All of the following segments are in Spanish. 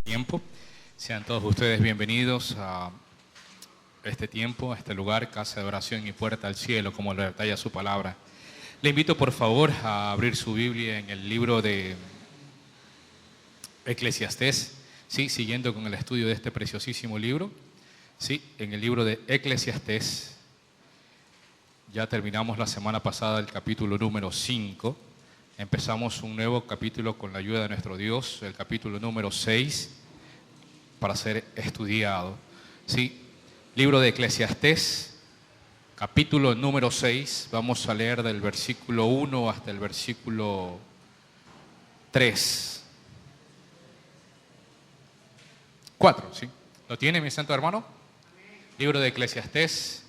Tiempo. Sean todos ustedes bienvenidos a este tiempo, a este lugar, casa de oración y puerta al cielo, como lo detalla su palabra. Le invito por favor a abrir su Biblia en el libro de Eclesiastés, ¿sí? Siguiendo con el estudio de este preciosísimo libro, ¿sí? En el libro de Eclesiastés. Ya terminamos la semana pasada el capítulo número 5. Empezamos un nuevo capítulo con la ayuda de nuestro Dios, el capítulo número 6, para ser estudiado. ¿Sí? Libro de Eclesiastés, capítulo número 6. Vamos a leer del versículo 1 hasta el versículo 4. ¿Sí? ¿Lo tiene, mi santo hermano? Libro de Eclesiastés,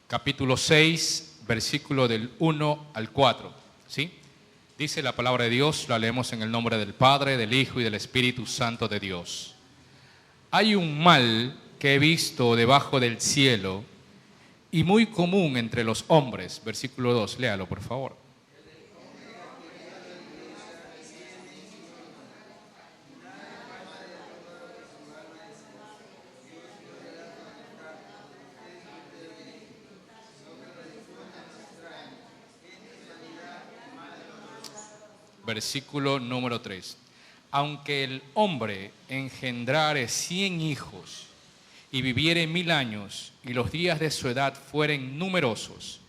capítulo 6, versículo del 1 al 4. ¿Sí? Dice la palabra de Dios, la leemos en el nombre del Padre, del Hijo y del Espíritu Santo de Dios. Hay un mal que he visto debajo del cielo y muy común entre los hombres. Versículo 2, léalo por favor. Versículo número 3. Aunque el hombre engendrare 100 hijos y viviere 1000 años y los días de su edad fueren numerosos,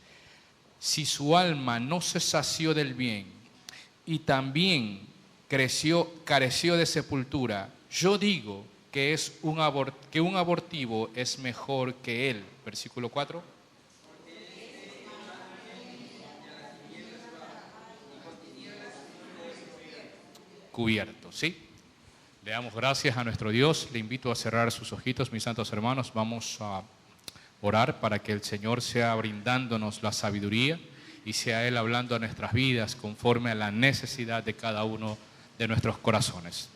si su alma no se sació del bien y también careció de sepultura, yo digo que un abortivo es mejor que él. Versículo 4. Cubierto, ¿sí? Le damos gracias a nuestro Dios. Le invito a cerrar sus ojitos, mis santos hermanos. Vamos a orar para que el Señor sea brindándonos la sabiduría y sea Él hablando a nuestras vidas conforme a la necesidad de cada uno de nuestros corazones.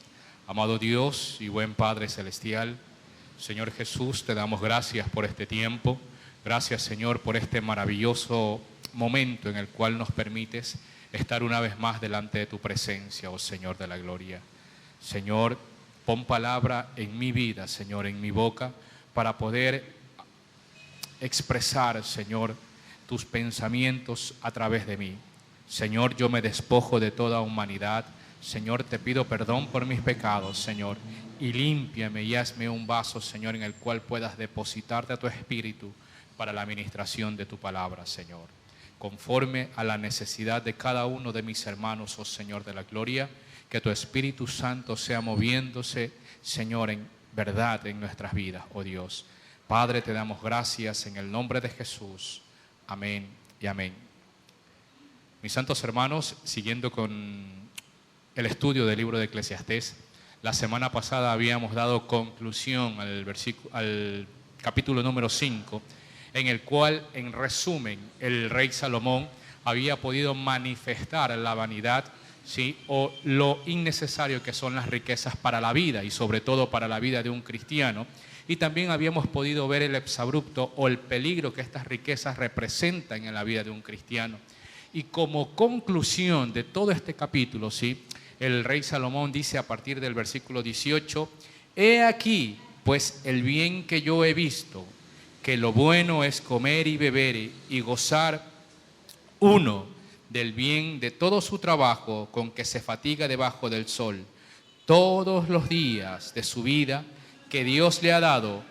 Amado Dios y buen Padre Celestial, Señor Jesús, te damos gracias por este tiempo. Gracias, Señor, por este maravilloso momento en el cual nos permites estar una vez más delante de tu presencia, oh Señor de la gloria. Señor, pon palabra en mi vida, Señor, en mi boca, para poder expresar, Señor, tus pensamientos a través de mí. Señor, yo me despojo de toda humanidad. Señor, te pido perdón por mis pecados, Señor, y límpiame y hazme un vaso, Señor, en el cual puedas depositarte a tu espíritu para la administración de tu palabra, Señor. Conforme a la necesidad de cada uno de mis hermanos, oh Señor de la gloria, que tu Espíritu Santo sea moviéndose, Señor, en verdad en nuestras vidas, oh Dios. Padre, te damos gracias en el nombre de Jesús. Amén y amén. Mis santos hermanos, siguiendo con el estudio del libro de Eclesiastés, la semana pasada habíamos dado conclusión al capítulo número 5, en el cual, en resumen, el rey Salomón había podido manifestar la vanidad, ¿sí?, o lo innecesario que son las riquezas para la vida y sobre todo para la vida de un cristiano. Y también habíamos podido ver el exabrupto o el peligro que estas riquezas representan en la vida de un cristiano. Y como conclusión de todo este capítulo, ¿sí?, el rey Salomón dice a partir del versículo 18, «He aquí, pues, el bien que yo he visto, que lo bueno es comer y beber y gozar uno del bien de todo su trabajo con que se fatiga debajo del sol, todos los días de su vida que Dios le ha dado,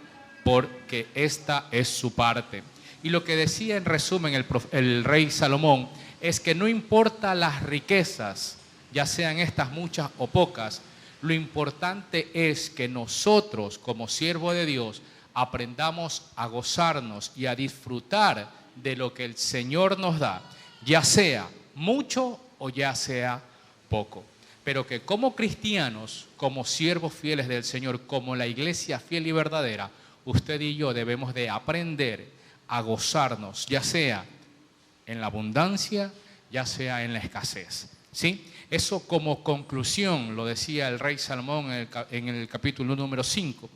porque esta es su parte». Y lo que decía en resumen el rey Salomón es que no importa las riquezas, ya sean estas muchas o pocas, lo importante es que nosotros como siervos de Dios aprendamos a gozarnos y a disfrutar de lo que el Señor nos da, ya sea mucho o ya sea poco. Pero que como cristianos, como siervos fieles del Señor, como la iglesia fiel y verdadera, usted y yo debemos de aprender a gozarnos, ya sea en la abundancia, ya sea en la escasez, ¿sí? Eso como conclusión lo decía el rey Salomón en el capítulo número 5.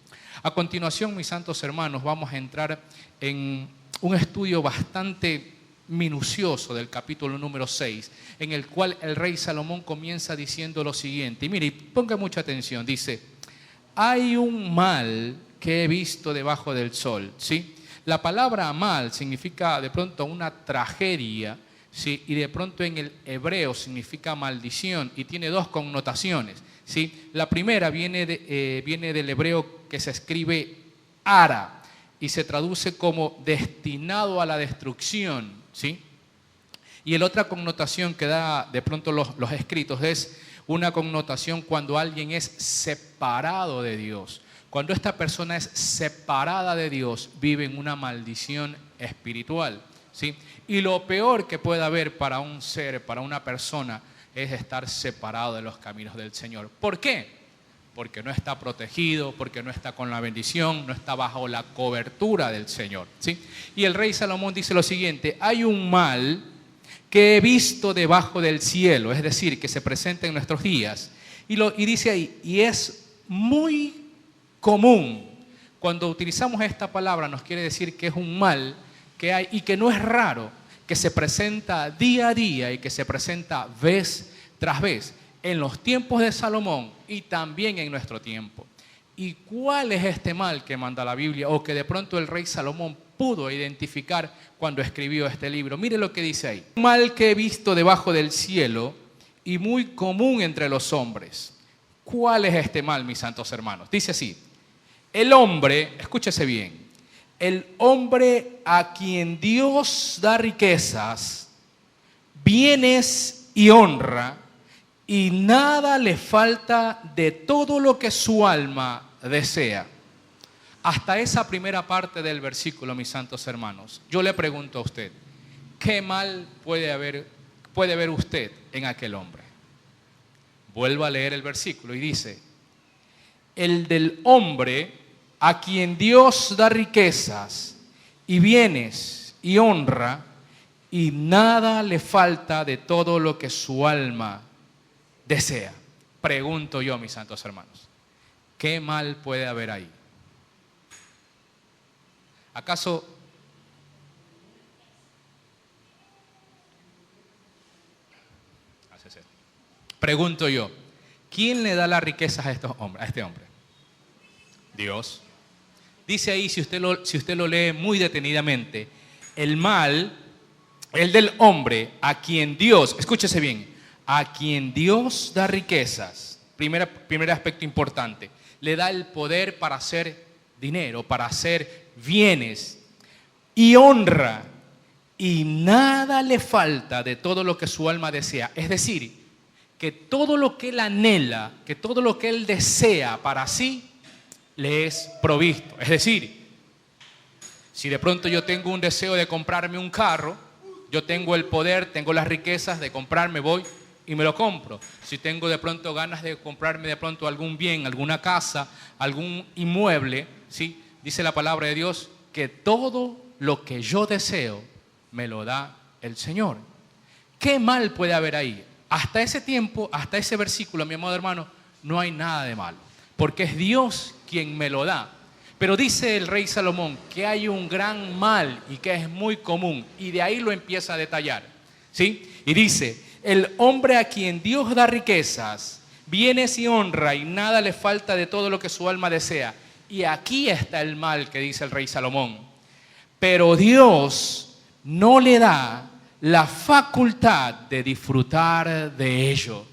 A continuación, mis santos hermanos, vamos a entrar en un estudio bastante minucioso del capítulo número 6, en el cual el rey Salomón comienza diciendo lo siguiente. Y mire, ponga mucha atención, dice: hay un mal que he visto debajo del sol, ¿sí? La palabra mal significa de pronto una tragedia, ¿sí? Y de pronto en el hebreo significa maldición y tiene dos connotaciones, ¿sí? La primera viene del hebreo que se escribe ara y se traduce como destinado a la destrucción, ¿sí? Y la otra connotación que da de pronto los escritos es una connotación cuando alguien es separado de Dios. Cuando esta persona es separada de Dios, vive en una maldición espiritual, ¿sí? Y lo peor que puede haber para un ser, para una persona, es estar separado de los caminos del Señor. ¿Por qué? Porque no está protegido, porque no está con la bendición, no está bajo la cobertura del Señor, ¿sí? Y el rey Salomón dice lo siguiente: hay un mal que he visto debajo del cielo, es decir, que se presenta en nuestros días. Y dice ahí, y es muy común. Cuando utilizamos esta palabra nos quiere decir que es un mal que hay y que no es raro, que se presenta día a día y que se presenta vez tras vez en los tiempos de Salomón y también en nuestro tiempo. ¿Y cuál es este mal que manda la Biblia o que de pronto el rey Salomón pudo identificar cuando escribió este libro? Mire lo que dice ahí: un mal que he visto debajo del cielo y muy común entre los hombres. ¿Cuál es este mal, mis santos hermanos? Dice así: el hombre, escúchese bien, el hombre a quien Dios da riquezas, bienes y honra, y nada le falta de todo lo que su alma desea. Hasta esa primera parte del versículo, mis santos hermanos, yo le pregunto a usted, ¿qué mal puede ver usted en aquel hombre? Vuelvo a leer el versículo y dice: el del hombre a quien Dios da riquezas y bienes y honra, y nada le falta de todo lo que su alma desea. Pregunto yo, mis santos hermanos, ¿qué mal puede haber ahí? ¿Acaso pregunto yo, ¿quién le da las riquezas a este hombre? Dios. Dice ahí, si usted lo lee muy detenidamente, el mal, el del hombre a quien Dios, escúchese bien, a quien Dios da riquezas, primer aspecto importante, le da el poder para hacer dinero, para hacer bienes y honra, y nada le falta de todo lo que su alma desea. Es decir, que todo lo que él anhela, que todo lo que él desea para sí, le es provisto. Es decir, si de pronto yo tengo un deseo de comprarme un carro, yo tengo el poder, tengo las riquezas de comprarme, voy y me lo compro. Si tengo de pronto ganas de comprarme de pronto algún bien, alguna casa, algún inmueble, ¿sí? Dice la palabra de Dios que todo lo que yo deseo me lo da el Señor. ¿Qué mal puede haber ahí? Hasta ese tiempo, hasta ese versículo, mi amado hermano, no hay nada de malo, porque es Dios quien me lo da. Pero dice el rey Salomón que hay un gran mal y que es muy común, y de ahí lo empieza a detallar, ¿sí? Y dice: el hombre a quien Dios da riquezas, bienes y honra, y nada le falta de todo lo que su alma desea. Y aquí está el mal que dice el rey Salomón: pero Dios no le da la facultad de disfrutar de ello,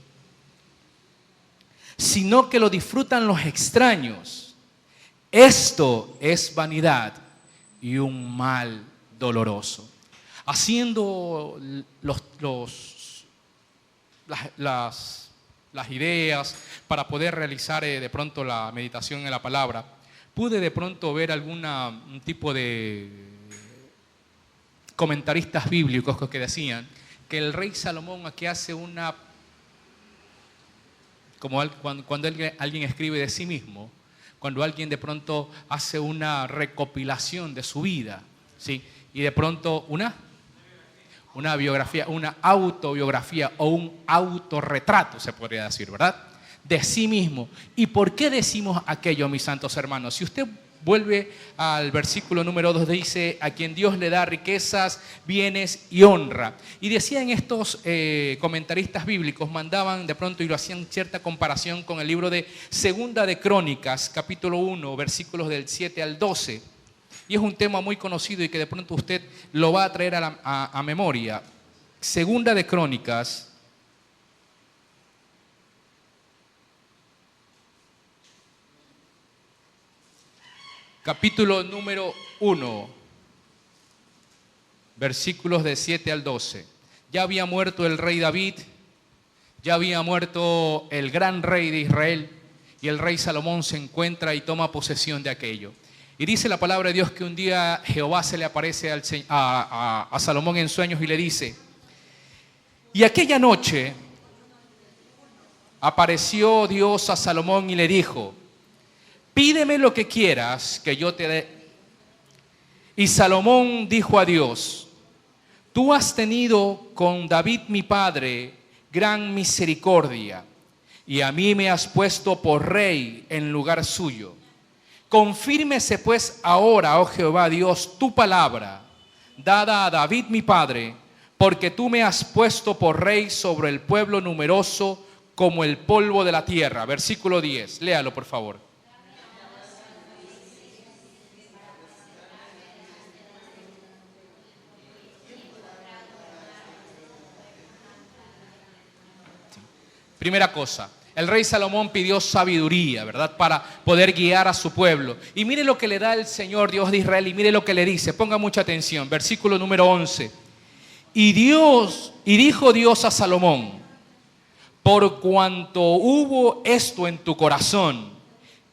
sino que lo disfrutan los extraños. Esto es vanidad y un mal doloroso. Haciendo las ideas para poder realizar de pronto la meditación en la palabra, pude de pronto ver un tipo de comentaristas bíblicos que decían que el rey Salomón aquí hace cuando alguien escribe de sí mismo, cuando alguien de pronto hace una recopilación de su vida, ¿sí? Y de pronto una biografía, una autobiografía o un autorretrato, se podría decir, ¿verdad? De sí mismo. ¿Y por qué decimos aquello, mis santos hermanos? Si usted Vuelve al versículo número 2, dice, a quien Dios le da riquezas, bienes y honra. Y decían estos comentaristas bíblicos, mandaban de pronto y lo hacían cierta comparación con el libro de Segunda de Crónicas, capítulo 1, versículos del 7 al 12. Y es un tema muy conocido y que de pronto usted lo va a traer a memoria. Segunda de Crónicas, capítulo número 1, versículos de 7 al 12. Ya había muerto el rey David, ya había muerto el gran rey de Israel, y el rey Salomón se encuentra y toma posesión de aquello. Y dice la palabra de Dios que un día Jehová se le aparece a Salomón en sueños y le dice, y aquella noche apareció Dios a Salomón y le dijo, pídeme lo que quieras que yo te dé. Y Salomón dijo a Dios, tú has tenido con David mi padre gran misericordia, y a mí me has puesto por rey en lugar suyo. Confírmese pues ahora, oh Jehová Dios, tu palabra, dada a David mi padre, porque tú me has puesto por rey sobre el pueblo numeroso como el polvo de la tierra. Versículo 10, léalo por favor. Primera cosa, el rey Salomón pidió sabiduría, ¿verdad? Para poder guiar a su pueblo. Y mire lo que le da el Señor Dios de Israel y mire lo que le dice. Ponga mucha atención. Versículo número 11. Y dijo Dios a Salomón, por cuanto hubo esto en tu corazón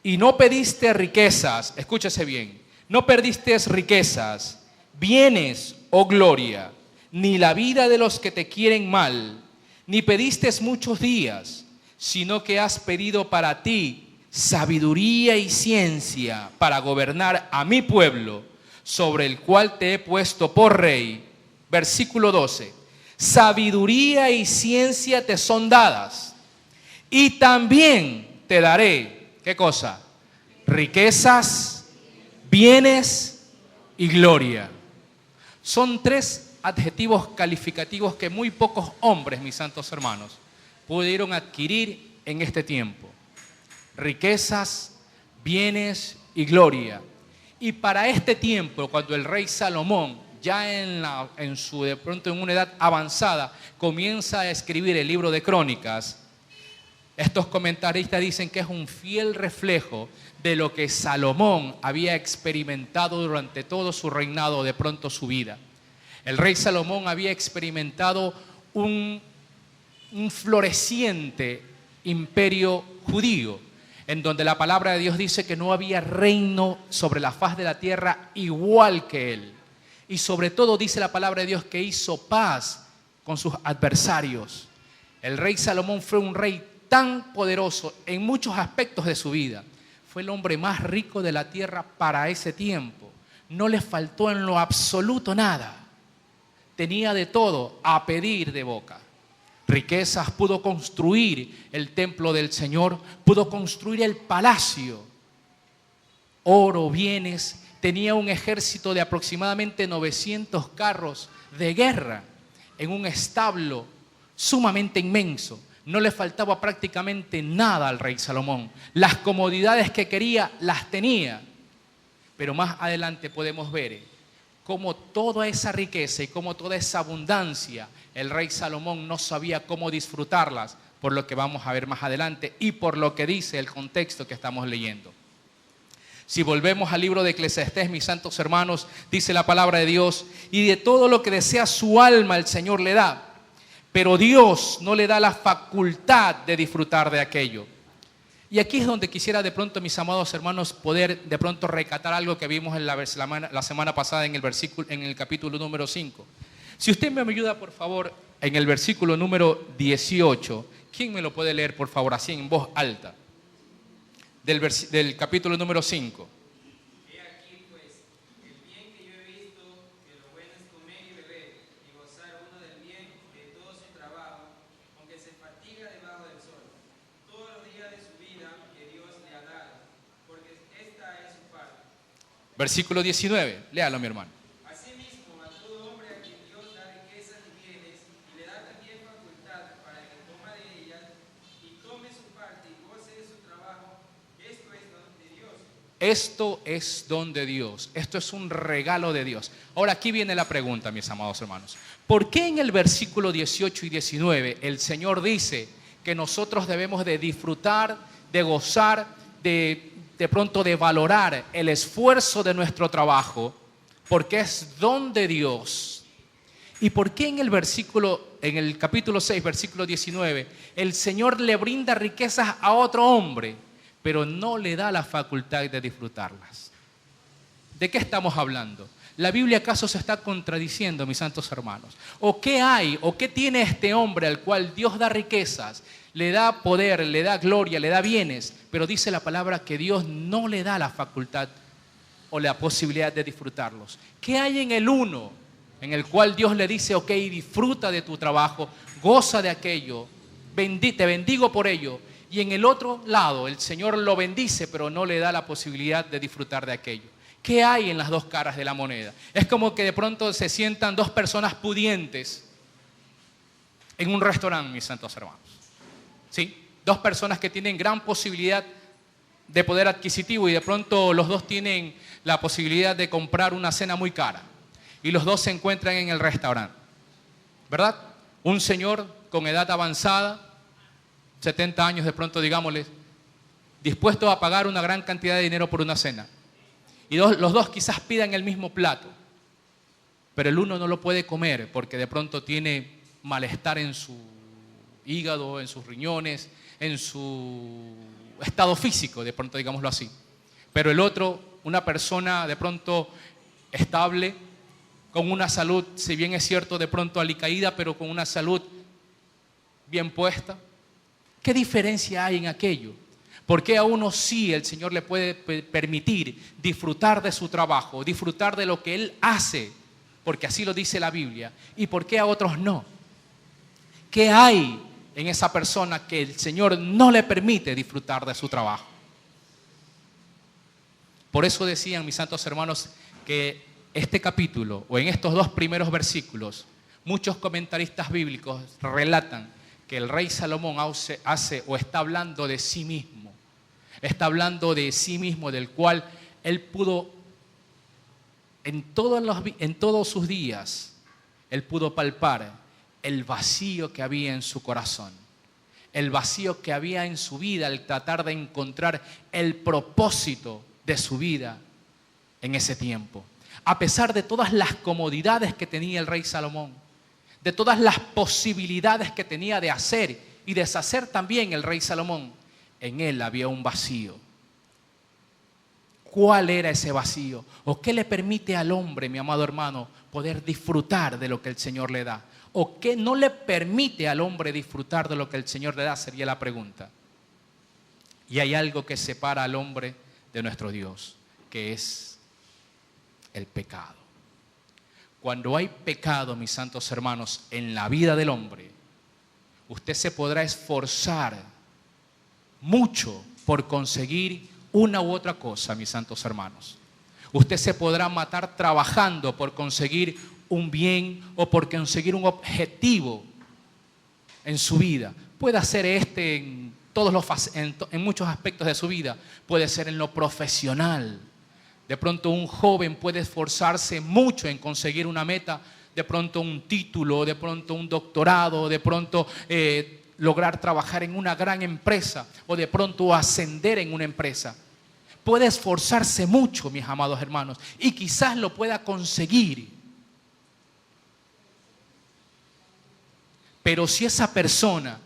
y no pediste riquezas, escúchese bien, no perdiste riquezas, bienes o gloria, ni la vida de los que te quieren mal, ni pediste muchos días, sino que has pedido para ti sabiduría y ciencia para gobernar a mi pueblo, sobre el cual te he puesto por rey. Versículo 12. Sabiduría y ciencia te son dadas, y también te daré, ¿qué cosa? Riquezas, bienes y gloria. Son tres adjetivos calificativos que muy pocos hombres, mis santos hermanos, pudieron adquirir en este tiempo. Riquezas, bienes y gloria. Y para este tiempo, cuando el rey Salomón, ya de pronto en una edad avanzada, comienza a escribir el libro de Crónicas, estos comentaristas dicen que es un fiel reflejo de lo que Salomón había experimentado durante todo su reinado, de pronto su vida. El rey Salomón había experimentado un floreciente imperio judío, en donde la palabra de Dios dice que no había reino sobre la faz de la tierra igual que él. Y sobre todo dice la palabra de Dios que hizo paz con sus adversarios. El rey Salomón fue un rey tan poderoso en muchos aspectos de su vida. Fue el hombre más rico de la tierra para ese tiempo. No le faltó en lo absoluto nada. Tenía de todo a pedir de boca. Riquezas, pudo construir el templo del Señor, pudo construir el palacio. Oro, bienes, tenía un ejército de aproximadamente 900 carros de guerra en un establo sumamente inmenso. No le faltaba prácticamente nada al rey Salomón. Las comodidades que quería las tenía. Pero más adelante podemos ver cómo toda esa riqueza y cómo toda esa abundancia, el rey Salomón no sabía cómo disfrutarlas, por lo que vamos a ver más adelante y por lo que dice el contexto que estamos leyendo. Si volvemos al libro de Eclesiastés, mis santos hermanos, dice la palabra de Dios, y de todo lo que desea su alma el Señor le da, pero Dios no le da la facultad de disfrutar de aquello. Y aquí es donde quisiera de pronto, mis amados hermanos, poder de pronto recatar algo que vimos en la semana pasada en el capítulo número 5. Si usted me ayuda, por favor, en el versículo número 18, ¿quién me lo puede leer, por favor, así en voz alta? Del capítulo número 5. He aquí pues, el bien que yo he visto, que lo bueno es comer y beber, y gozar uno del bien de todo su trabajo, aunque se fatiga debajo del sol, todos los días de su vida que Dios le ha dado, porque esta es su parte. Versículo 19, léalo mi hermano. Asimismo, a todo hombre a quien Dios da riquezas y bienes, y le da también facultad para que coma de ellas, y tome su parte y goce de su trabajo, esto es don de Dios. Esto es don de Dios, esto es un regalo de Dios. Ahora aquí viene la pregunta, mis amados hermanos. ¿Por qué en el versículo 18 y 19 el Señor dice que nosotros debemos de disfrutar, de gozar, de pronto de valorar el esfuerzo de nuestro trabajo? Porque es don de Dios. ¿Y por qué en el capítulo 6, versículo 19, el Señor le brinda riquezas a otro hombre, pero no le da la facultad de disfrutarlas? ¿De qué estamos hablando? ¿La Biblia acaso se está contradiciendo, mis santos hermanos? ¿O qué hay, o qué tiene este hombre al cual Dios da riquezas, le da poder, le da gloria, le da bienes, pero dice la palabra que Dios no le da la facultad o la posibilidad de disfrutarlos? ¿Qué hay en el uno en el cual Dios le dice, ok, disfruta de tu trabajo, goza de aquello, te bendigo por ello? Y en el otro lado el Señor lo bendice, pero no le da la posibilidad de disfrutar de aquello. ¿Qué hay en las dos caras de la moneda? Es como que de pronto se sientan dos personas pudientes en un restaurante, mis santos hermanos. ¿Sí? Dos personas que tienen gran posibilidad de poder adquisitivo y de pronto los dos tienen la posibilidad de comprar una cena muy cara. Y los dos se encuentran en el restaurante, ¿verdad? Un señor con edad avanzada, 70 años de pronto, digámosle, dispuesto a pagar una gran cantidad de dinero por una cena. Y los dos quizás pidan el mismo plato, pero el uno no lo puede comer porque de pronto tiene malestar en su hígado, en sus riñones, en su estado físico, de pronto digámoslo así. Pero el otro, una persona de pronto estable, con una salud, si bien es cierto, de pronto alicaída, pero con una salud bien puesta. ¿Qué diferencia hay en aquello? ¿Por qué a uno sí el Señor le puede permitir disfrutar de su trabajo, disfrutar de lo que Él hace, porque así lo dice la Biblia, y por qué a otros no? ¿Qué hay en esa persona que el Señor no le permite disfrutar de su trabajo? Por eso decían mis santos hermanos que este capítulo, o en estos dos primeros versículos, muchos comentaristas bíblicos relatan que el rey Salomón hace o está hablando de sí mismo. Está hablando de sí mismo, del cual él pudo, en todos sus días, él pudo palpar el vacío que había en su corazón, el vacío que había en su vida al tratar de encontrar el propósito de su vida en ese tiempo. A pesar de todas las comodidades que tenía el rey Salomón, de todas las posibilidades que tenía de hacer y deshacer también el rey Salomón, en él había un vacío. ¿Cuál era ese vacío? ¿O qué le permite al hombre, mi amado hermano, poder disfrutar de lo que el Señor le da? ¿O qué no le permite al hombre disfrutar de lo que el Señor le da? Sería la pregunta. Y hay algo que separa al hombre de nuestro Dios, que es el pecado. Cuando hay pecado, mis santos hermanos, en la vida del hombre, usted se podrá esforzar mucho por conseguir una u otra cosa, mis santos hermanos. Usted se podrá matar trabajando por conseguir un bien o por conseguir un objetivo en su vida. Puede ser en muchos aspectos de su vida. Puede ser en lo profesional. De pronto un joven puede esforzarse mucho en conseguir una meta, de pronto un título, de pronto un doctorado, de pronto lograr trabajar en una gran empresa o de pronto ascender en una empresa. Puede esforzarse mucho, mis amados hermanos, y quizás lo pueda conseguir. Pero si esa persona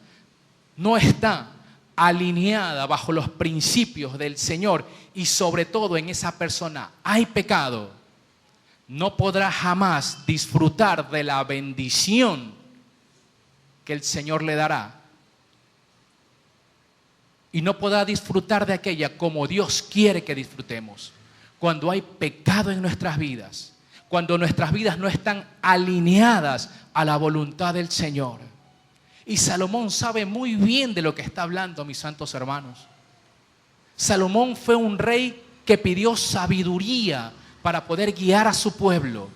no está alineada bajo los principios del Señor y sobre todo en esa persona hay pecado, no podrá jamás disfrutar de la bendición que el Señor le dará. Y no podrá disfrutar de aquella como Dios quiere que disfrutemos. Cuando hay pecado en nuestras vidas, cuando nuestras vidas no están alineadas a la voluntad del Señor. Y Salomón sabe muy bien de lo que está hablando, mis santos hermanos. Salomón fue un rey que pidió sabiduría para poder guiar a su pueblo.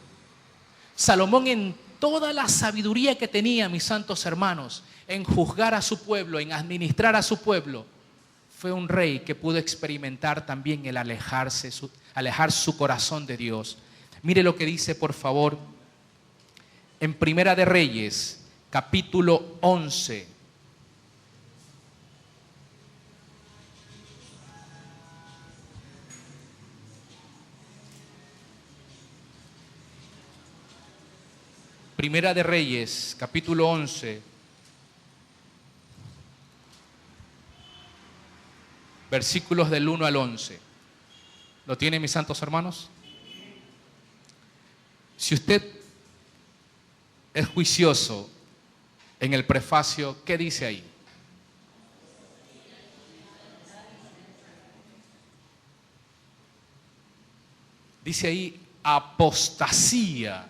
Salomón, en toda la sabiduría que tenía, mis santos hermanos, en juzgar a su pueblo, en administrar a su pueblo, fue un rey que pudo experimentar también el alejar su corazón de Dios. Mire lo que dice, por favor, en Primera de Reyes, capítulo 11. Primera de Reyes, capítulo 11, versículos del 1 al 11. ¿Lo tienen, mis santos hermanos? Si usted es juicioso en el prefacio, ¿qué dice ahí? Dice ahí apostasía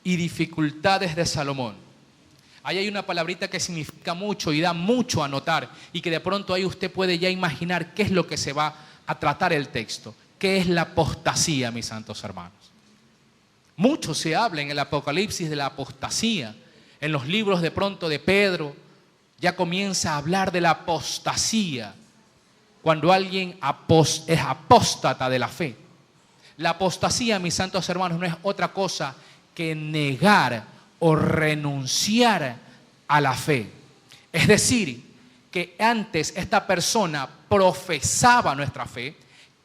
y dificultades de Salomón. Ahí hay una palabrita que significa mucho y da mucho a notar, y que de pronto ahí usted puede ya imaginar qué es lo que se va a tratar el texto. ¿Qué es la apostasía, mis santos hermanos? Mucho se habla en el Apocalipsis de la apostasía. En los libros de pronto de Pedro ya comienza a hablar de la apostasía, cuando alguien es apóstata de la fe. La apostasía, mis santos hermanos, no es otra cosa que negar o renunciar a la fe. Es decir, que antes esta persona profesaba nuestra fe,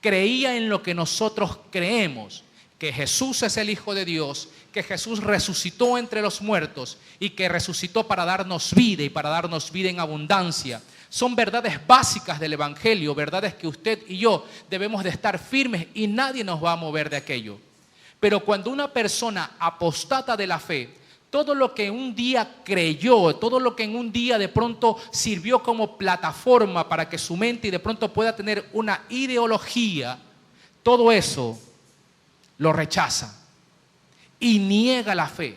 creía en lo que nosotros creemos, que Jesús es el Hijo de Dios, que Jesús resucitó entre los muertos y que resucitó para darnos vida y para darnos vida en abundancia. Son verdades básicas del Evangelio, verdades que usted y yo debemos de estar firmes y nadie nos va a mover de aquello. Pero cuando una persona apostata de la fe, todo lo que un día creyó, todo lo que en un día de pronto sirvió como plataforma para que su mente y de pronto pueda tener una ideología, todo eso lo rechaza y niega la fe.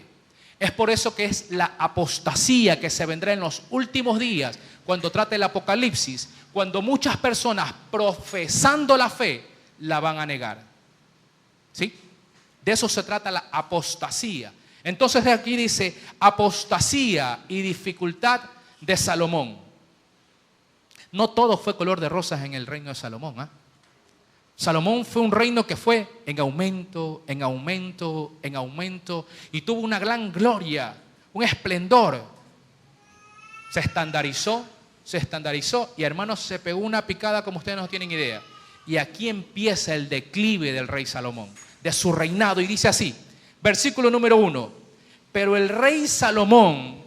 Es por eso que es la apostasía que se vendrá en los últimos días, cuando trate el Apocalipsis, cuando muchas personas profesando la fe la van a negar. ¿Sí? De eso se trata la apostasía. Entonces de aquí dice apostasía y dificultad de Salomón. No todo fue color de rosas en el reino de Salomón, ¿eh? Salomón fue un reino que fue en aumento, en aumento, en aumento, y tuvo una gran gloria, un esplendor. Se estandarizó, y hermanos, se pegó una picada como ustedes no tienen idea. Y aquí empieza el declive del rey Salomón, de su reinado, y dice así, versículo número 1, pero el rey Salomón,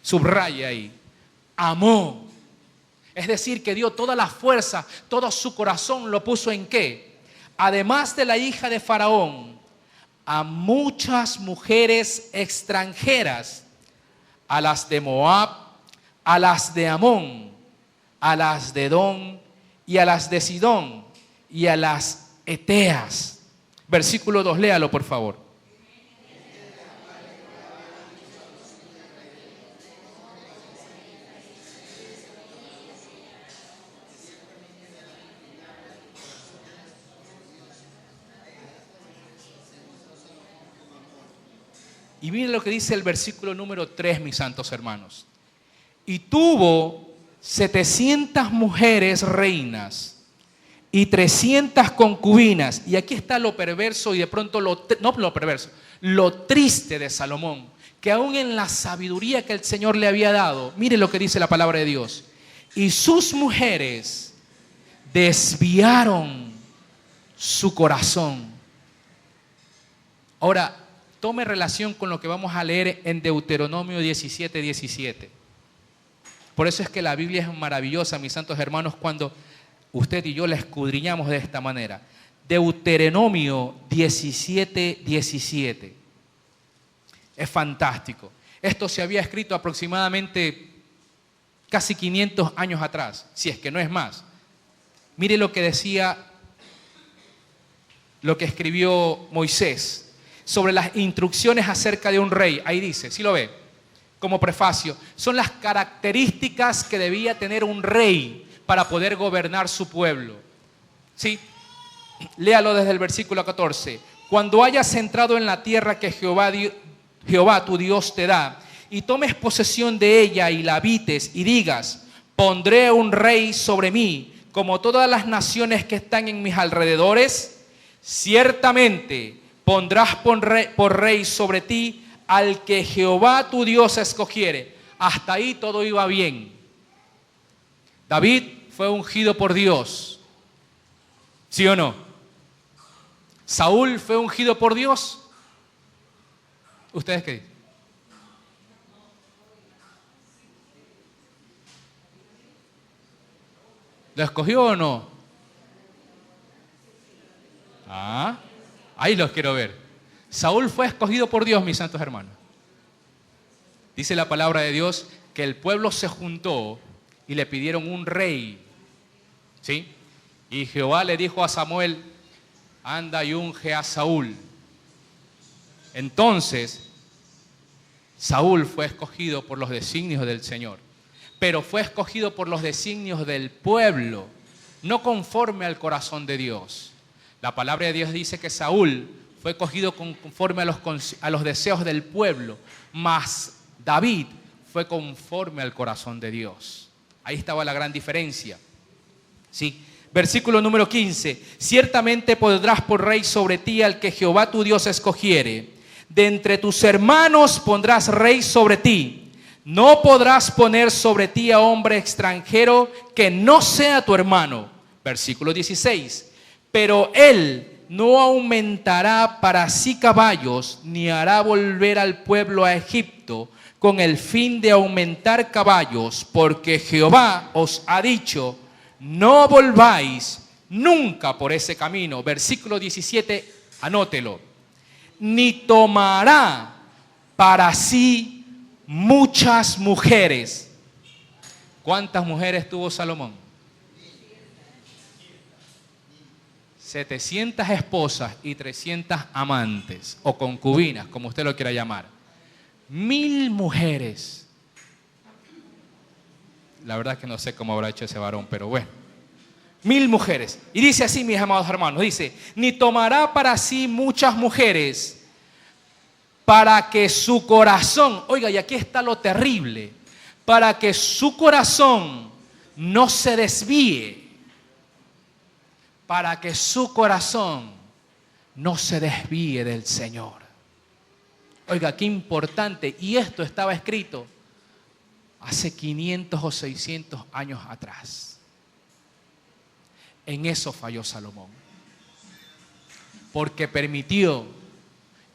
subraya ahí, amó. Es decir, que dio toda la fuerza, todo su corazón lo puso en ¿qué? Además de la hija de Faraón, a muchas mujeres extranjeras, a las de Moab, a las de Amón, a las de Edom y a las de Sidón y a las Eteas. Versículo 2, léalo por favor. Y miren lo que dice el versículo número 3, mis santos hermanos. Y tuvo 700 mujeres reinas y 300 concubinas. Y aquí está lo perverso y de pronto lo triste de Salomón, que aún en la sabiduría que el Señor le había dado, mire lo que dice la palabra de Dios. Y sus mujeres desviaron su corazón. Ahora, tome relación con lo que vamos a leer en Deuteronomio 17:17. Por eso es que la Biblia es maravillosa, mis santos hermanos, cuando usted y yo la escudriñamos de esta manera. Deuteronomio 17:17. Es fantástico. Esto se había escrito aproximadamente casi 500 años atrás, si es que no es más. Mire lo que decía, lo que escribió Moisés sobre las instrucciones acerca de un rey. Ahí dice, ¿sí lo ve? Como prefacio, son las características que debía tener un rey para poder gobernar su pueblo. ¿Sí? Léalo desde el versículo 14. Cuando hayas entrado en la tierra que Jehová tu Dios te da, y tomes posesión de ella y la habites, y digas, pondré un rey sobre mí, como todas las naciones que están en mis alrededores, ciertamente pondrás por rey sobre ti al que Jehová tu Dios escogiere. Hasta ahí todo iba bien. David fue ungido por Dios. ¿Sí o no? ¿Saúl fue ungido por Dios? ¿Ustedes qué dicen? ¿Lo escogió o no? Ahí los quiero ver. Saúl fue escogido por Dios, mis santos hermanos. Dice la palabra de Dios que el pueblo se juntó y le pidieron un rey. ¿Sí? Y Jehová le dijo a Samuel, anda y unge a Saúl. Entonces, Saúl fue escogido por los designios del Señor, pero fue escogido por los designios del pueblo, no conforme al corazón de Dios. La palabra de Dios dice que Saúl fue escogido conforme a los deseos del pueblo, mas David fue conforme al corazón de Dios. Ahí estaba la gran diferencia. ¿Sí? Versículo número 15. Ciertamente pondrás por rey sobre ti al que Jehová tu Dios escogiere. De entre tus hermanos pondrás rey sobre ti. No podrás poner sobre ti a hombre extranjero que no sea tu hermano. Versículo 16. Pero él no aumentará para sí caballos, ni hará volver al pueblo a Egipto, con el fin de aumentar caballos, porque Jehová os ha dicho, no volváis nunca por ese camino. Versículo 17, anótelo. Ni tomará para sí muchas mujeres. ¿Cuántas mujeres tuvo Salomón? 700 esposas y 300 amantes o concubinas, como usted lo quiera llamar. 1000 mujeres. La verdad es que no sé cómo habrá hecho ese varón, pero bueno. 1000 mujeres. Y dice así, mis amados hermanos, dice, ni tomará para sí muchas mujeres para que su corazón, oiga, y aquí está lo terrible, para que su corazón no se desvíe. Para que su corazón no se desvíe del Señor. Oiga, qué importante. Y esto estaba escrito hace 500 o 600 años atrás. En eso falló Salomón. Porque permitió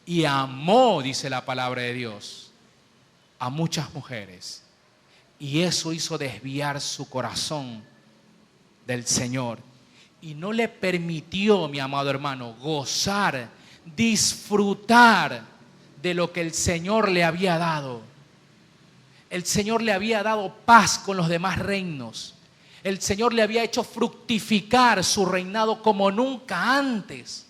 y amó, dice la palabra de Dios, a muchas mujeres. Y eso hizo desviar su corazón del Señor. Y no le permitió, mi amado hermano, gozar, disfrutar de lo que el Señor le había dado. El Señor le había dado paz con los demás reinos. El Señor le había hecho fructificar su reinado como nunca antes.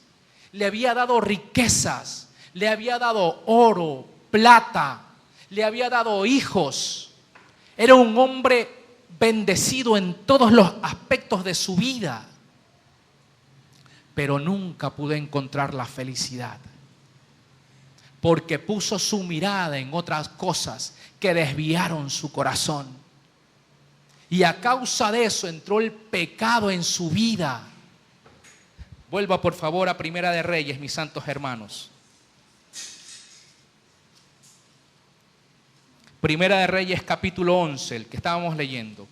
Le había dado riquezas, le había dado oro, plata, le había dado hijos. Era un hombre bendecido en todos los aspectos de su vida. Pero nunca pudo encontrar la felicidad, porque puso su mirada en otras cosas que desviaron su corazón. Y a causa de eso entró el pecado en su vida. Vuelva por favor a Primera de Reyes, mis santos hermanos. Primera de Reyes capítulo 11, el que estábamos leyendo.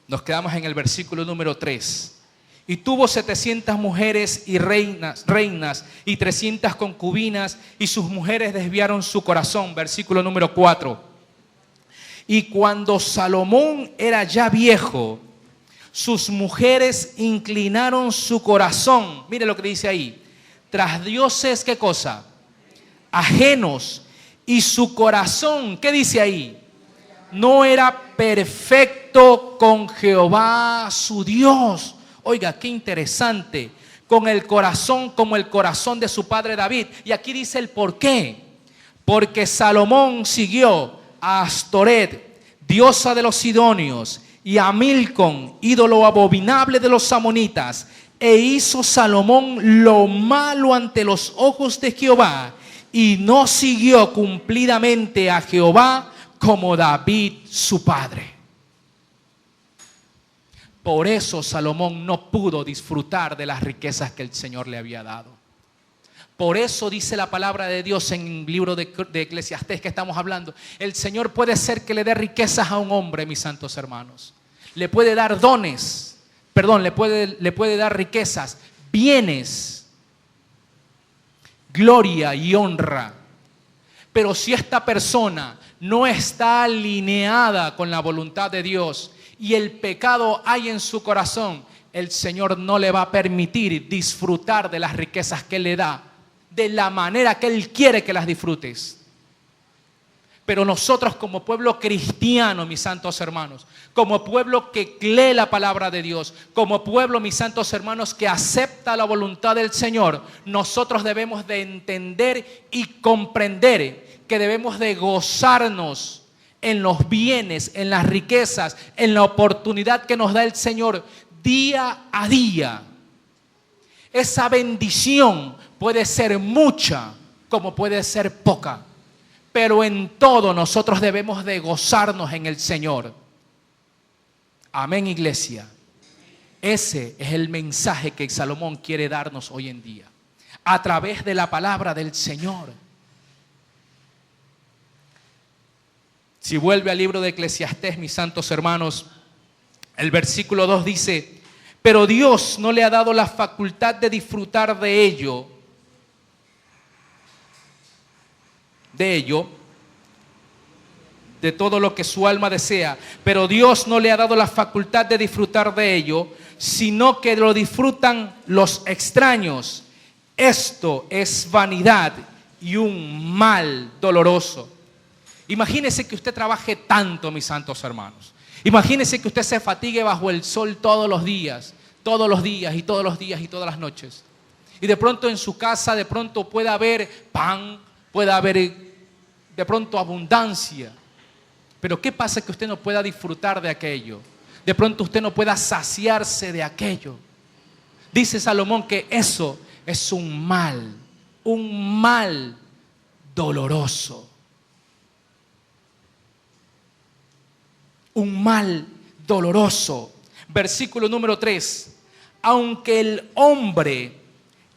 Nos quedamos en el versículo número 3. Y tuvo 700 mujeres y reinas y 300 concubinas, y sus mujeres desviaron su corazón. Versículo número 4. Y cuando Salomón era ya viejo, sus mujeres inclinaron su corazón. Mire lo que dice ahí. Tras dioses, ¿qué cosa? Ajenos. Y su corazón, ¿qué dice ahí? No era perfecto con Jehová su Dios. Oiga, qué interesante. Con el corazón como el corazón de su padre David. Y aquí dice el por qué. Porque Salomón siguió a Astoret, diosa de los sidonios, y a Milcom, ídolo abominable de los amonitas. E hizo Salomón lo malo ante los ojos de Jehová, y no siguió cumplidamente a Jehová como David su padre. Por eso Salomón no pudo disfrutar de las riquezas que el Señor le había dado. Por eso dice la palabra de Dios en el libro de Eclesiastés que estamos hablando. El Señor puede ser que le dé riquezas a un hombre, mis santos hermanos. Le puede dar dones, le puede dar riquezas, bienes, gloria y honra. Pero si esta persona no está alineada con la voluntad de Dios y el pecado hay en su corazón, el Señor no le va a permitir disfrutar de las riquezas que Él le da de la manera que Él quiere que las disfrutes. Pero nosotros como pueblo cristiano, mis santos hermanos, como pueblo que lee la palabra de Dios, como pueblo, mis santos hermanos, que acepta la voluntad del Señor, nosotros debemos de entender y comprender que debemos de gozarnos en los bienes, en las riquezas, en la oportunidad que nos da el Señor día a día. Esa bendición puede ser mucha como puede ser poca. Pero en todo nosotros debemos de gozarnos en el Señor. Amén, iglesia. Ese es el mensaje que Salomón quiere darnos hoy en día, a través de la palabra del Señor. Si vuelve al libro de Eclesiastés, mis santos hermanos, el versículo 2 dice: pero Dios no le ha dado la facultad de disfrutar de ello, de todo lo que su alma desea, pero Dios no le ha dado la facultad de disfrutar de ello, sino que lo disfrutan los extraños. Esto es vanidad y un mal doloroso. Imagínese que usted trabaje tanto, mis santos hermanos. Imagínese que usted se fatigue bajo el sol todos los días y todas las noches. Y de pronto en su casa, de pronto puede haber pan, puede haber de pronto abundancia. Pero ¿qué pasa que usted no pueda disfrutar de aquello? De pronto usted no pueda saciarse de aquello. Dice Salomón que eso es un mal doloroso. Un mal doloroso. Versículo número 3. Aunque el hombre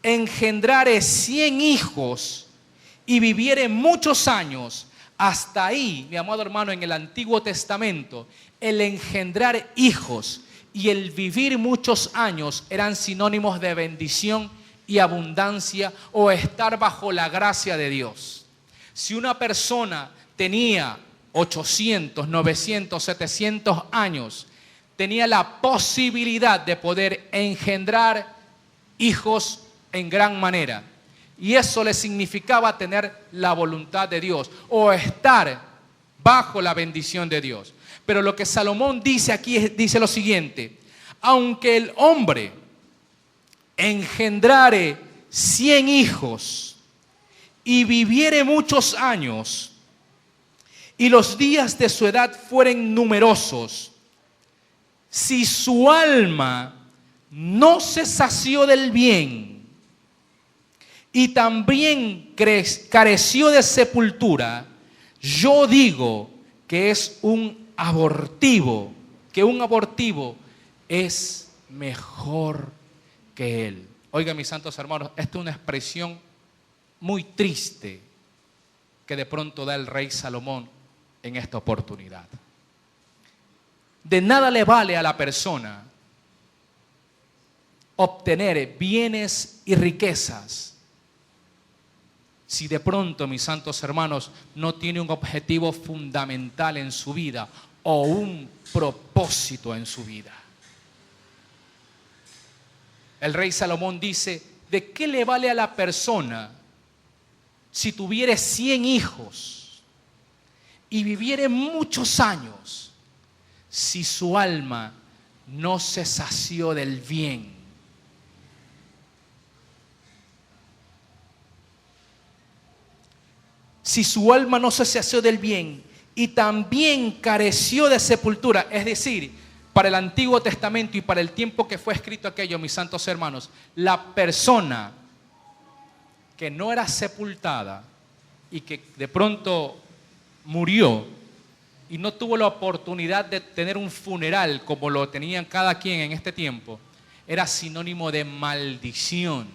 engendrare 100 hijos y viviere muchos años, hasta ahí, mi amado hermano, en el Antiguo Testamento, el engendrar hijos y el vivir muchos años eran sinónimos de bendición y abundancia o estar bajo la gracia de Dios. Si una persona tenía 800, 900, 700 años, tenía la posibilidad de poder engendrar hijos en gran manera. Y eso le significaba tener la voluntad de Dios o estar bajo la bendición de Dios. Pero lo que Salomón dice aquí dice lo siguiente: aunque el hombre engendrare 100 hijos y viviere muchos años, y los días de su edad fueren numerosos, si su alma no se sació del bien y también careció de sepultura, yo digo que es un abortivo, que un abortivo es mejor que él. Oiga, mis santos hermanos, esta es una expresión muy triste que de pronto da el rey Salomón en esta oportunidad. De nada le vale a la persona obtener bienes y riquezas si de pronto, mis santos hermanos, no tiene un objetivo fundamental en su vida o un propósito en su vida. El rey Salomón dice: ¿de qué le vale a la persona si tuviere 100 hijos y viviere muchos años si su alma no se sació del bien? Si su alma no se sació del bien y también careció de sepultura. Es decir, para el Antiguo Testamento y para el tiempo que fue escrito aquello, mis santos hermanos, la persona que no era sepultada y que de pronto murió y no tuvo la oportunidad de tener un funeral como lo tenían cada quien en este tiempo, era sinónimo de maldición.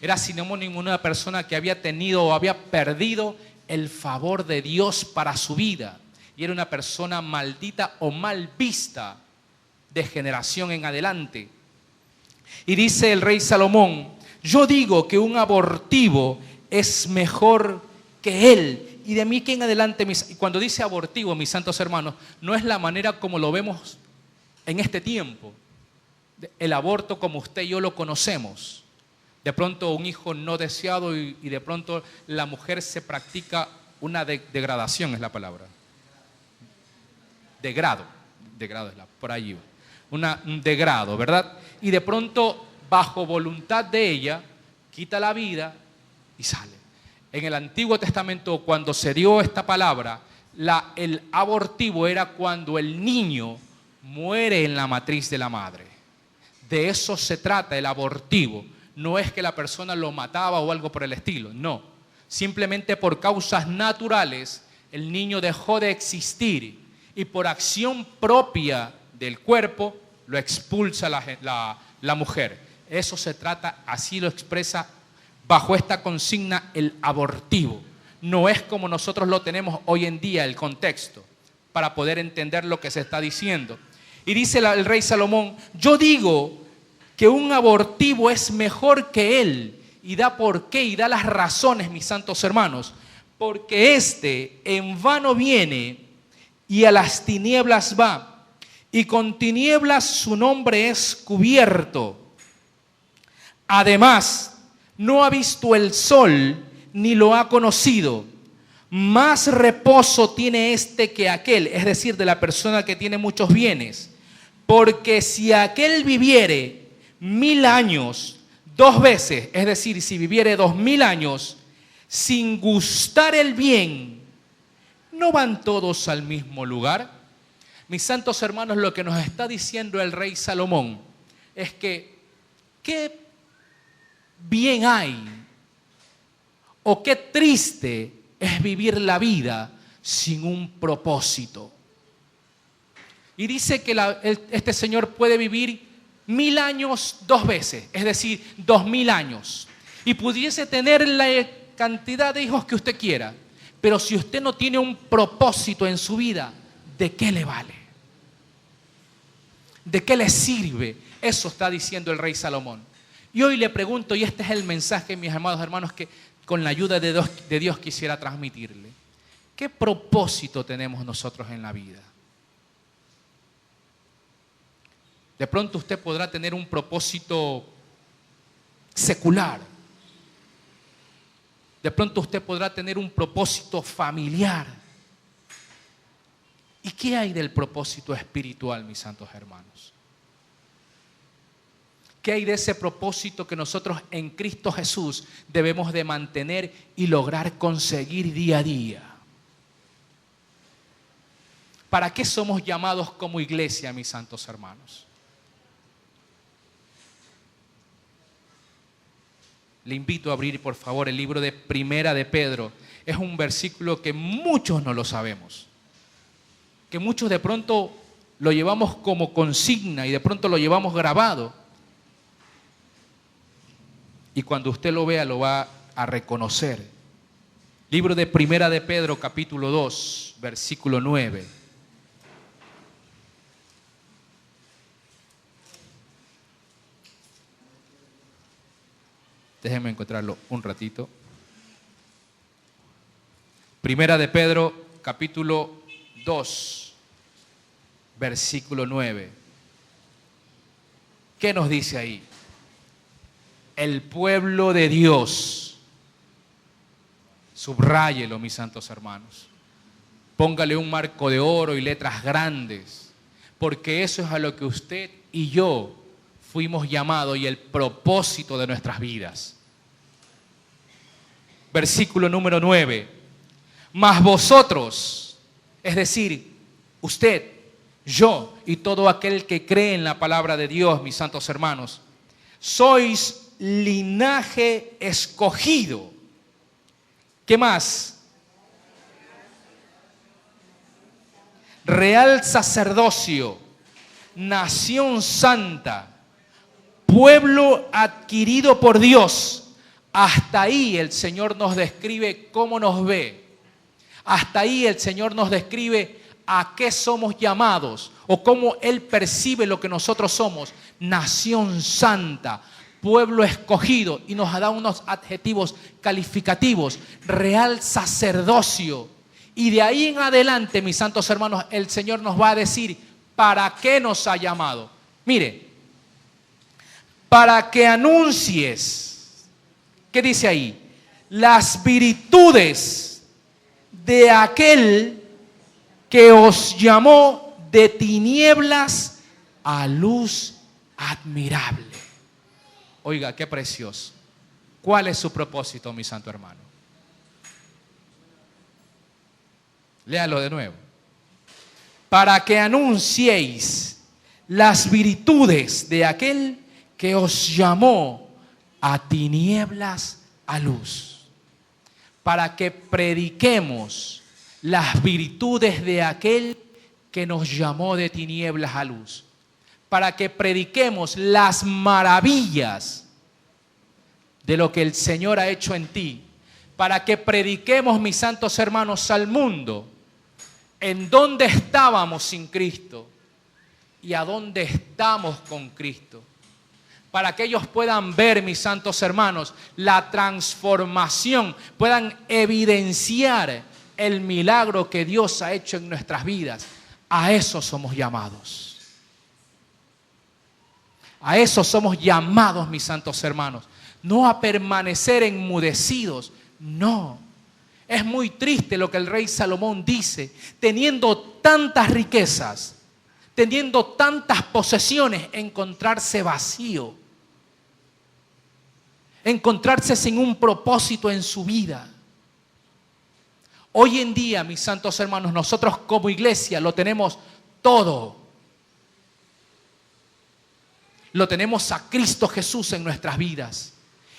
Era sinónimo de una persona que había tenido o había perdido el favor de Dios para su vida. Y era una persona maldita o mal vista de generación en adelante. Y dice el rey Salomón: yo digo que un abortivo es mejor que él. Y de mí que en adelante, cuando dice abortivo, mis santos hermanos, no es la manera como lo vemos en este tiempo. El aborto como usted y yo lo conocemos. De pronto un hijo no deseado y de pronto la mujer se practica una degradación, es la palabra. Degrado es por allí. Un degrado, ¿verdad? Y de pronto, bajo voluntad de ella, quita la vida y sale. En el Antiguo Testamento, cuando se dio esta palabra, el abortivo era cuando el niño muere en la matriz de la madre. De eso se trata el abortivo. No es que la persona lo mataba o algo por el estilo, no. Simplemente por causas naturales el niño dejó de existir y por acción propia del cuerpo lo expulsa la mujer. Eso se trata, así lo expresa bajo esta consigna el abortivo. No es como nosotros lo tenemos hoy en día el contexto para poder entender lo que se está diciendo. Y dice el rey Salomón: yo digo que un abortivo es mejor que él. Y da por qué y da las razones, mis santos hermanos. Porque éste en vano viene y a las tinieblas va, y con tinieblas su nombre es cubierto. Además, no ha visto el sol ni lo ha conocido. Más reposo tiene este que aquel, es decir, de la persona que tiene muchos bienes. Porque si aquel viviere 1000 años, 2 veces, es decir, si viviere 2000 años, sin gustar el bien, ¿no van todos al mismo lugar? Mis santos hermanos, lo que nos está diciendo el rey Salomón es que qué bien hay o qué triste es vivir la vida sin un propósito. Y dice que este señor puede vivir 1000 años 2 veces, es decir, 2000 años. Y pudiese tener la cantidad de hijos que usted quiera, pero si usted no tiene un propósito en su vida, ¿de qué le vale? ¿De qué le sirve? Eso está diciendo el rey Salomón. Y hoy le pregunto, y este es el mensaje, mis amados hermanos, que con la ayuda de Dios quisiera transmitirle. ¿Qué propósito tenemos nosotros en la vida? De pronto usted podrá tener un propósito secular. De pronto usted podrá tener un propósito familiar. ¿Y qué hay del propósito espiritual, mis santos hermanos? ¿Qué hay de ese propósito que nosotros en Cristo Jesús debemos de mantener y lograr conseguir día a día? ¿Para qué somos llamados como iglesia, mis santos hermanos? Le invito a abrir, por favor, el libro de Primera de Pedro. Es un versículo que muchos no lo sabemos. Que muchos de pronto lo llevamos como consigna y de pronto lo llevamos grabado. Y cuando usted lo vea, lo va a reconocer. Libro de Primera de Pedro, capítulo 2, versículo 9. Déjenme encontrarlo un ratito. Primera de Pedro, capítulo 2, versículo 9. ¿Qué nos dice ahí? El pueblo de Dios. Subráyelo, mis santos hermanos. Póngale un marco de oro y letras grandes, porque eso es a lo que usted y yo fuimos llamados y el propósito de nuestras vidas. Versículo número 9. Mas vosotros Es decir, usted, yo y todo aquel que cree en la palabra de Dios, mis santos hermanos, sois linaje escogido. ¿Qué más? Real sacerdocio, nación santa, pueblo adquirido por Dios. Hasta ahí el Señor nos describe cómo nos ve. Hasta ahí el Señor nos describe a qué somos llamados o cómo Él percibe lo que nosotros somos. Nación santa, pueblo escogido, y nos da unos adjetivos calificativos. Real sacerdocio. Y de ahí en adelante, mis santos hermanos, el Señor nos va a decir para qué nos ha llamado. Mire, para que anuncies, ¿qué dice ahí? Las virtudes de aquel que os llamó de tinieblas a luz admirable. Oiga, qué precioso. ¿Cuál es su propósito, mi santo hermano? Léalo de nuevo. Para que anunciéis las virtudes de aquel que os llamó a tinieblas a luz. Para que prediquemos las virtudes de aquel que nos llamó de tinieblas a luz. Para que prediquemos las maravillas de lo que el Señor ha hecho en ti. Para que prediquemos, mis santos hermanos, al mundo en dónde estábamos sin Cristo y a dónde estamos con Cristo. Para que ellos puedan ver, mis santos hermanos, la transformación, puedan evidenciar el milagro que Dios ha hecho en nuestras vidas. A eso somos llamados. A eso somos llamados, mis santos hermanos. No a permanecer enmudecidos, no. Es muy triste lo que el rey Salomón dice, teniendo tantas riquezas, teniendo tantas posesiones, encontrarse vacío, encontrarse sin un propósito en su vida. Hoy en día, mis santos hermanos, nosotros como iglesia lo tenemos todo. Lo tenemos a Cristo Jesús en nuestras vidas.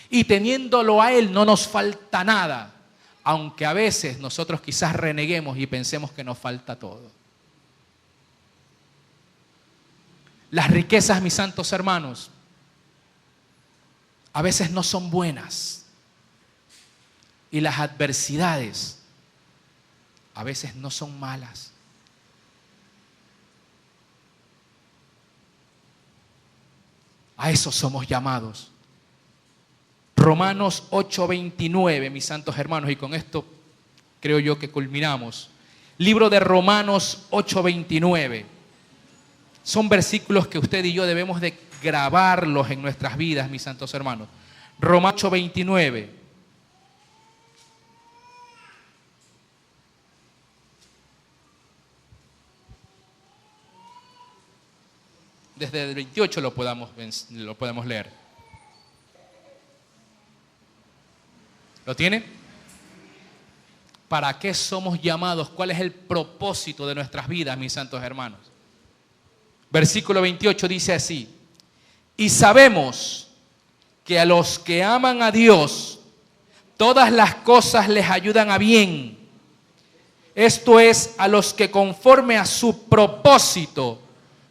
Y teniéndolo a Él no nos falta nada. Aunque a veces nosotros quizás reneguemos y pensemos que nos falta todo. Las riquezas, mis santos hermanos, a veces no son buenas. Y las adversidades a veces no son malas. A eso somos llamados. Romanos 8:29, mis santos hermanos, y con esto creo yo que culminamos. Libro de Romanos 8:29. Son versículos que usted y yo debemos de grabarlos en nuestras vidas, mis santos hermanos. Romanos 8:29. Desde el 28 lo podemos leer. ¿Lo tiene? ¿Para qué somos llamados? ¿Cuál es el propósito de nuestras vidas, mis santos hermanos? Versículo 28 dice así: y sabemos que a los que aman a Dios, todas las cosas les ayudan a bien. Esto es, a los que conforme a su propósito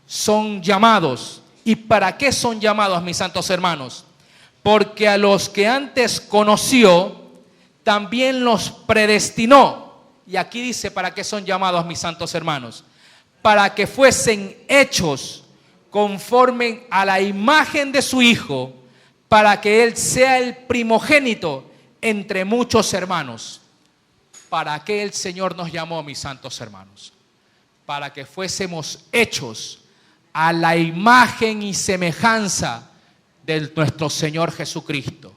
son llamados. ¿Y para qué son llamados, mis santos hermanos? Porque a los que antes conoció, también los predestinó. Y aquí dice para qué son llamados, mis santos hermanos. Para que fuesen hechos conforme a la imagen de su Hijo, para que Él sea el primogénito entre muchos hermanos. ¿Para qué el Señor nos llamó, mis santos hermanos? Para que fuésemos hechos a la imagen y semejanza de nuestro Señor Jesucristo.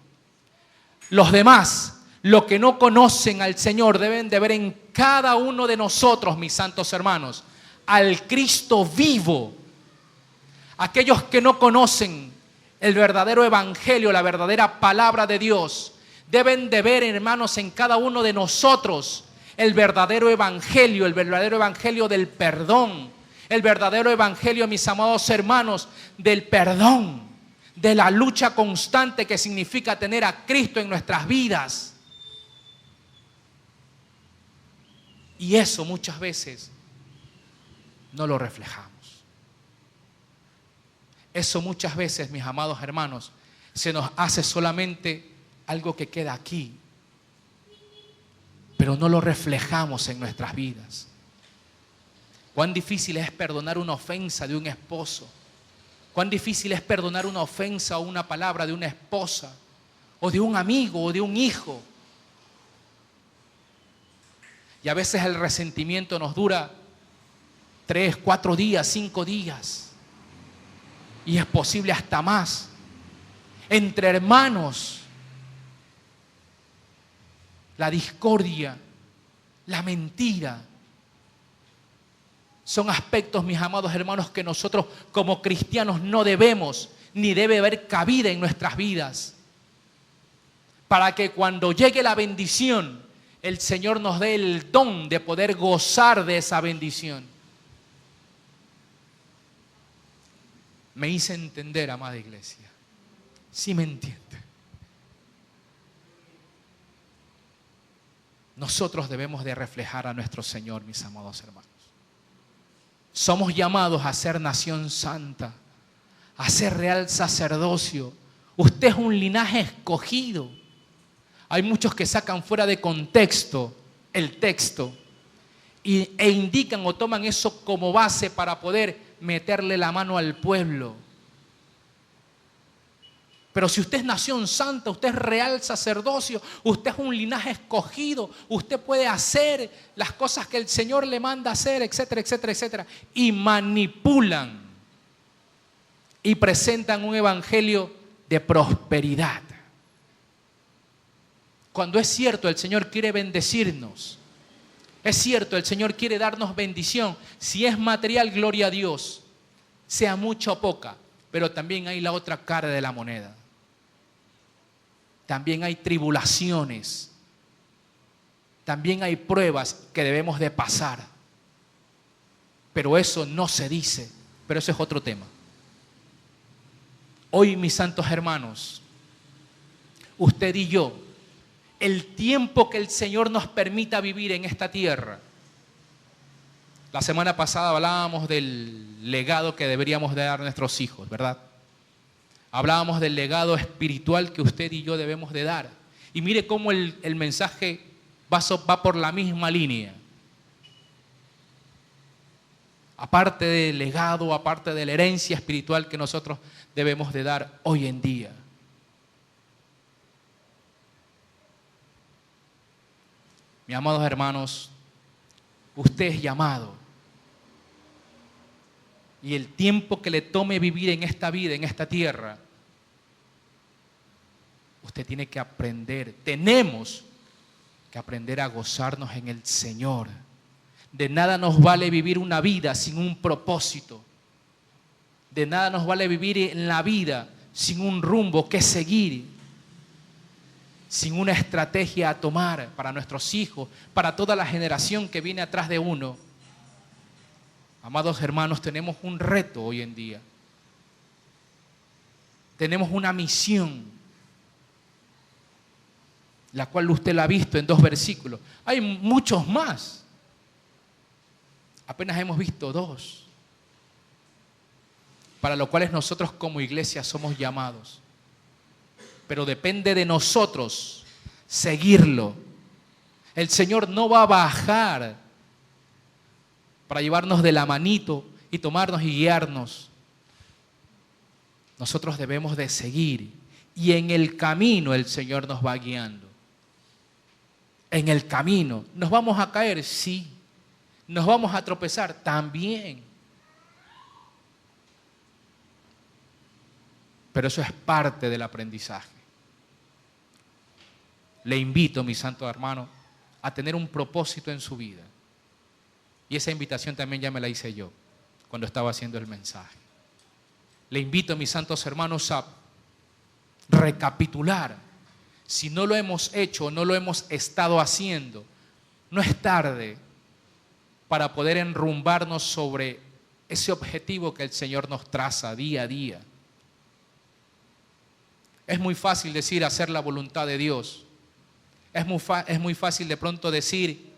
Los demás, los que no conocen al Señor, deben de ver en cada uno de nosotros, mis santos hermanos, al Cristo vivo. Aquellos que no conocen el verdadero evangelio, la verdadera palabra de Dios, deben de ver, hermanos, en cada uno de nosotros el verdadero evangelio del perdón, el verdadero evangelio, mis amados hermanos, del perdón, de la lucha constante que significa tener a Cristo en nuestras vidas. Y eso muchas veces no lo reflejamos. Eso muchas veces, mis amados hermanos, se nos hace solamente algo que queda aquí, pero no lo reflejamos en nuestras vidas. Cuán difícil es perdonar una ofensa de un esposo. Cuán difícil es perdonar una ofensa o una palabra de una esposa, o de un amigo, o de un hijo. Y a veces el resentimiento nos dura 3, 4 días, 5 días. Y es posible hasta más. Entre hermanos, la discordia, la mentira, son aspectos, mis amados hermanos, que nosotros como cristianos no debemos, ni debe haber cabida en nuestras vidas. Para que cuando llegue la bendición, el Señor nos dé el don de poder gozar de esa bendición. Me hice entender, amada iglesia. ¿Sí me entiende? Nosotros debemos de reflejar a nuestro Señor, mis amados hermanos. Somos llamados a ser nación santa, a ser real sacerdocio. Usted es un linaje escogido. Hay muchos que sacan fuera de contexto el texto e indican o toman eso como base para poder meterle la mano al pueblo. Pero si usted es nación santa, usted es real sacerdocio, usted es un linaje escogido, usted puede hacer las cosas que el Señor le manda hacer, etcétera, etcétera, etcétera. Y manipulan y presentan un evangelio de prosperidad. Cuando es cierto, el Señor quiere bendecirnos. Es cierto, el Señor quiere darnos bendición. Si es material, gloria a Dios. Sea mucha o poca. Pero también hay la otra cara de la moneda. También hay tribulaciones. También hay pruebas que debemos de pasar. Pero eso no se dice. Pero eso es otro tema. Hoy, mis santos hermanos, usted y yo, el tiempo que el Señor nos permita vivir en esta tierra. La semana pasada hablábamos del legado que deberíamos de dar a nuestros hijos, ¿verdad? Hablábamos del legado espiritual que usted y yo debemos de dar. Y mire cómo el mensaje va por la misma línea. Aparte del legado, aparte de la herencia espiritual que nosotros debemos de dar hoy en día. Mis amados hermanos, usted es llamado. Y el tiempo que le tome vivir en esta vida, en esta tierra, usted tiene que aprender, tenemos que aprender a gozarnos en el Señor. De nada nos vale vivir una vida sin un propósito. De nada nos vale vivir en la vida sin un rumbo que seguir. Sin una estrategia a tomar para nuestros hijos, para toda la generación que viene atrás de uno. Amados hermanos, tenemos un reto hoy en día. Tenemos una misión, la cual usted la ha visto en 2 versículos. Hay muchos más. Apenas hemos visto 2. Para lo cual nosotros como iglesia somos llamados. Pero depende de nosotros seguirlo. El Señor no va a bajar para llevarnos de la manito y tomarnos y guiarnos. Nosotros debemos de seguir. Y en el camino el Señor nos va guiando. En el camino. ¿Nos vamos a caer? Sí. ¿Nos vamos a tropezar? También. Pero eso es parte del aprendizaje. Le invito, mi santo hermano, a tener un propósito en su vida. Y esa invitación también ya me la hice yo cuando estaba haciendo el mensaje. Le invito, mis santos hermanos, a recapitular. Si no lo hemos hecho o no lo hemos estado haciendo, No es tarde para poder enrumbarnos sobre ese objetivo que el Señor nos traza día a día. Es muy fácil decir hacer la voluntad de Dios. Es muy fácil de pronto decir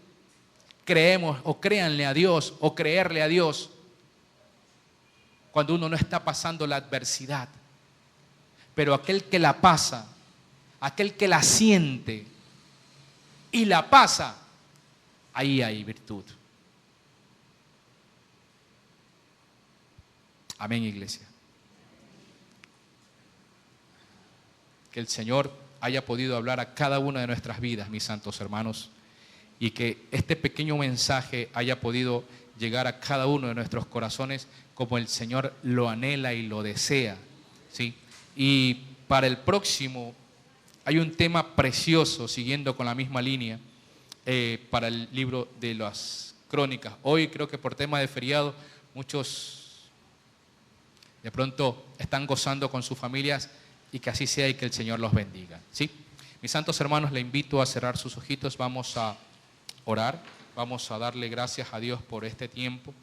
creemos o créanle a Dios o creerle a Dios cuando uno no está pasando la adversidad. Pero aquel que la pasa, aquel que la siente y la pasa, ahí hay virtud. Amén, iglesia. Que el Señor haya podido hablar a cada una de nuestras vidas, mis santos hermanos, y que este pequeño mensaje haya podido llegar a cada uno de nuestros corazones como el Señor lo anhela y lo desea, ¿sí? Y para el próximo hay un tema precioso, siguiendo con la misma línea, para el libro de las Crónicas. Hoy creo que por tema de feriado muchos de pronto están gozando con sus familias, y que así sea y que el Señor los bendiga, ¿sí? Mis santos hermanos, le invito a cerrar sus ojitos. Vamos a orar, vamos a darle gracias a Dios por este tiempo,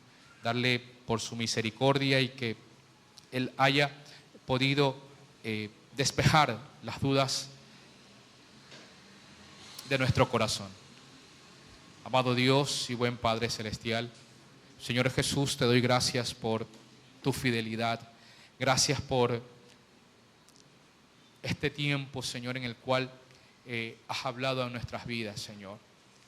darle por su misericordia y que Él haya podido despejar las dudas de nuestro corazón. Amado Dios y buen Padre Celestial, Señor Jesús, te doy gracias por tu fidelidad. Gracias por este tiempo, Señor, en el cual has hablado a nuestras vidas, Señor.